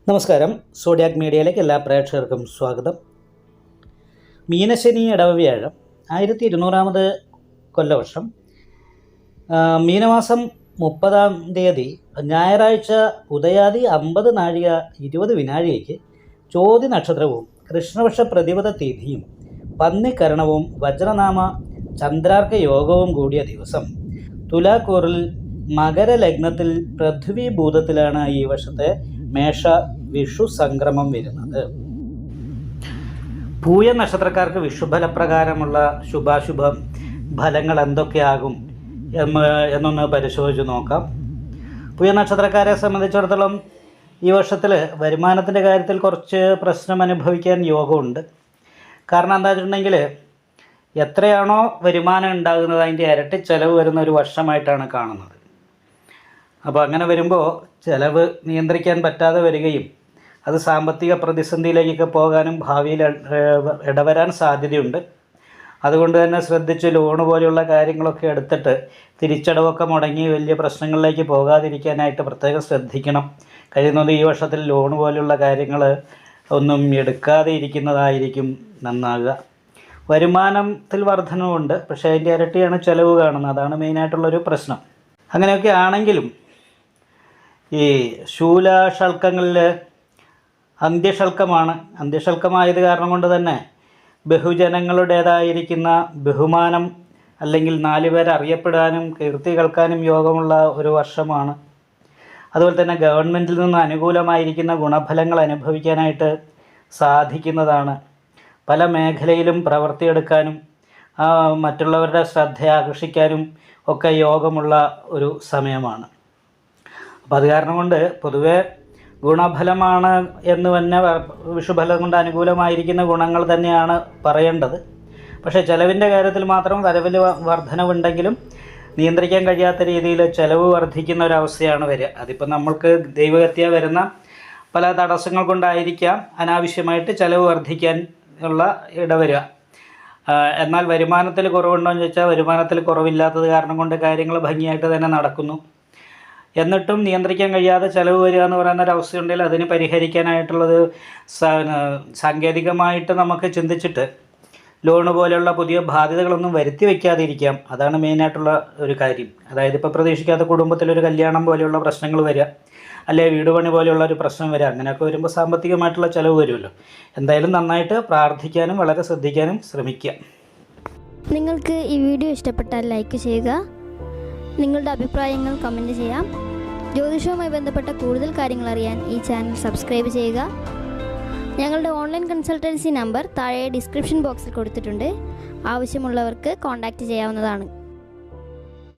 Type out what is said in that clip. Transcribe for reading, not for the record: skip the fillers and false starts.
നമസ്കാരം. സോഡിയാക് മീഡിയയിലേക്ക് എല്ലാ പ്രേക്ഷകർക്കും സ്വാഗതം. മീനശനി ഇടവവ്യാഴം 1200 കൊല്ലവർഷം മീനമാസം 30-ാം തീയതി ഞായറാഴ്ച ഉദയാദി 50 നാഴിക 20 വിനാഴികയ്ക്ക് ചോതി നക്ഷത്രവും കൃഷ്ണപക്ഷ പ്രതിപദ തിഥിയും പന്നിക്കരണവും വജ്രനാമ ചന്ദ്രാർക്ക യോഗവും കൂടിയ ദിവസം തുലാക്കൂറിൽ മകരലഗ്നത്തിൽ പൃഥ്വീഭൂതത്തിലാണ് ഈ വർഷത്തെ മേഷ വിഷു സംക്രമം വരുന്നത്. പൂയ നക്ഷത്രക്കാർക്ക് വിഷുഫലപ്രകാരമുള്ള ശുഭാശുഭ ഫലങ്ങൾ എന്തൊക്കെയാകും എന്നൊന്ന് പരിശോധിച്ച് നോക്കാം. പൂയ നക്ഷത്രക്കാരെ സംബന്ധിച്ചിടത്തോളം ഈ വർഷത്തിൽ വരുമാനത്തിൻ്റെ കാര്യത്തിൽ കുറച്ച് പ്രശ്നം അനുഭവിക്കാൻ യോഗമുണ്ട്. കാരണം എന്താ വെച്ചിട്ടുണ്ടെങ്കിൽ എത്രയാണോ വരുമാനം ഉണ്ടാകുന്നത് അതിൻ്റെ ഇരട്ടി ചിലവ് വരുന്ന ഒരു വർഷമായിട്ടാണ് കാണുന്നത്. അപ്പോൾ അങ്ങനെ വരുമ്പോൾ ചിലവ് നിയന്ത്രിക്കാൻ പറ്റാതെ വരികയും അത് സാമ്പത്തിക പ്രതിസന്ധിയിലേക്കൊക്കെ പോകാനും ഭാവിയിൽ ഇടവരാൻ സാധ്യതയുണ്ട്. അതുകൊണ്ട് തന്നെ ശ്രദ്ധിച്ച് ലോണ് പോലെയുള്ള കാര്യങ്ങളൊക്കെ എടുത്തിട്ട് തിരിച്ചടവൊക്കെ മുടങ്ങി വലിയ പ്രശ്നങ്ങളിലേക്ക് പോകാതിരിക്കാനായിട്ട് പ്രത്യേകം ശ്രദ്ധിക്കണം. കഴിയുന്നത് ഈ വർഷത്തിൽ ലോണ് പോലെയുള്ള കാര്യങ്ങൾ ഒന്നും എടുക്കാതെ ഇരിക്കുന്നതായിരിക്കും നന്നാകുക. വരുമാനത്തിൽ വർധനവുണ്ട്, പക്ഷേ അതിൻ്റെ ഇരട്ടിയാണ് ചിലവ് കാണുന്നത്. അതാണ് മെയിനായിട്ടുള്ളൊരു പ്രശ്നം. അങ്ങനെയൊക്കെ ആണെങ്കിലും ഈ ശൂലശൽക്കങ്ങളിൽ അന്ത്യശൽക്കമാണ്. അന്ത്യശൽക്കമായത് കാരണം കൊണ്ട് തന്നെ ബഹുജനങ്ങളുടേതായിരിക്കുന്ന ബഹുമാനം അല്ലെങ്കിൽ 4 പേർ അറിയപ്പെടാനും കീർത്തി കേൾക്കാനും യോഗമുള്ള ഒരു വർഷമാണ്. അതുപോലെ തന്നെ ഗവൺമെൻറ്റിൽ നിന്ന് അനുകൂലമായിരിക്കുന്ന ഗുണഫലങ്ങൾ അനുഭവിക്കാനായിട്ട് സാധിക്കുന്നതാണ്. പല മേഖലയിലും പ്രവർത്തിയെടുക്കാനും മറ്റുള്ളവരുടെ ശ്രദ്ധ ആകർഷിക്കാനും ഒക്കെ യോഗമുള്ള ഒരു സമയമാണ്. അപ്പോൾ അത് കാരണം കൊണ്ട് പൊതുവേ ഗുണഫലമാണ് എന്ന് തന്നെ വിഷുഫലം കൊണ്ട് അനുകൂലമായിരിക്കുന്ന ഗുണങ്ങൾ തന്നെയാണ് പറയേണ്ടത്. പക്ഷേ ചിലവിൻ്റെ കാര്യത്തിൽ മാത്രം വരവിൽ വർധനവുണ്ടെങ്കിലും നിയന്ത്രിക്കാൻ കഴിയാത്ത രീതിയിൽ ചിലവ് വർദ്ധിക്കുന്ന ഒരവസ്ഥയാണ് വരിക. അതിപ്പോൾ നമ്മൾക്ക് ദൈവഹത്യ വരുന്ന പല തടസ്സങ്ങൾ കൊണ്ടായിരിക്കാം അനാവശ്യമായിട്ട് ചിലവ് വർദ്ധിക്കാൻ ഉള്ള ഇടവരിക. എന്നാൽ വരുമാനത്തിൽ കുറവുണ്ടോ എന്ന് ചോദിച്ചാൽ വരുമാനത്തിൽ കുറവില്ലാത്തത് കാരണം കൊണ്ട് കാര്യങ്ങൾ ഭംഗിയായിട്ട് തന്നെ നടക്കുന്നു. എന്നിട്ടും നിയന്ത്രിക്കാൻ കഴിയാതെ ചിലവ് വരിക എന്ന് പറയുന്ന ഒരവസ്ഥയുണ്ടെങ്കിൽ അതിന് പരിഹരിക്കാനായിട്ടുള്ളത് സാങ്കേതികമായിട്ട് നമുക്ക് ചിന്തിച്ചിട്ട് ലോണ് പോലെയുള്ള പുതിയ ബാധ്യതകളൊന്നും വരുത്തി വയ്ക്കാതിരിക്കാം. അതാണ് മെയിനായിട്ടുള്ള ഒരു കാര്യം. അതായത് ഇപ്പോൾ പ്രതീക്ഷിക്കാത്ത കുടുംബത്തിലൊരു കല്യാണം പോലെയുള്ള പ്രശ്നങ്ങൾ വരിക, അല്ലെങ്കിൽ വീട് പണി പോലെയുള്ള ഒരു പ്രശ്നം വരിക. അങ്ങനെയൊക്കെ വരുമ്പോൾ സാമ്പത്തികമായിട്ടുള്ള ചിലവ് വരുമല്ലോ. എന്തായാലും നന്നായിട്ട് പ്രാർത്ഥിക്കാനും വളരെ ശ്രദ്ധിക്കാനും ശ്രമിക്കുക. നിങ്ങൾക്ക് ഈ വീഡിയോ ഇഷ്ടപ്പെട്ടാൽ ലൈക്ക് ചെയ്യുക, നിങ്ങളുടെ അഭിപ്രായങ്ങൾ കമൻറ്റ് ചെയ്യാം. ജ്യോതിഷവുമായി ബന്ധപ്പെട്ട കൂടുതൽ കാര്യങ്ങൾ അറിയാൻ ഈ ചാനൽ സബ്സ്ക്രൈബ് ചെയ്യുക. ഞങ്ങളുടെ ഓൺലൈൻ കൺസൾട്ടൻസി നമ്പർ താഴെ ഡിസ്ക്രിപ്ഷൻ ബോക്സിൽ കൊടുത്തിട്ടുണ്ട്. ആവശ്യമുള്ളവർക്ക് കോൺടാക്റ്റ് ചെയ്യാവുന്നതാണ്.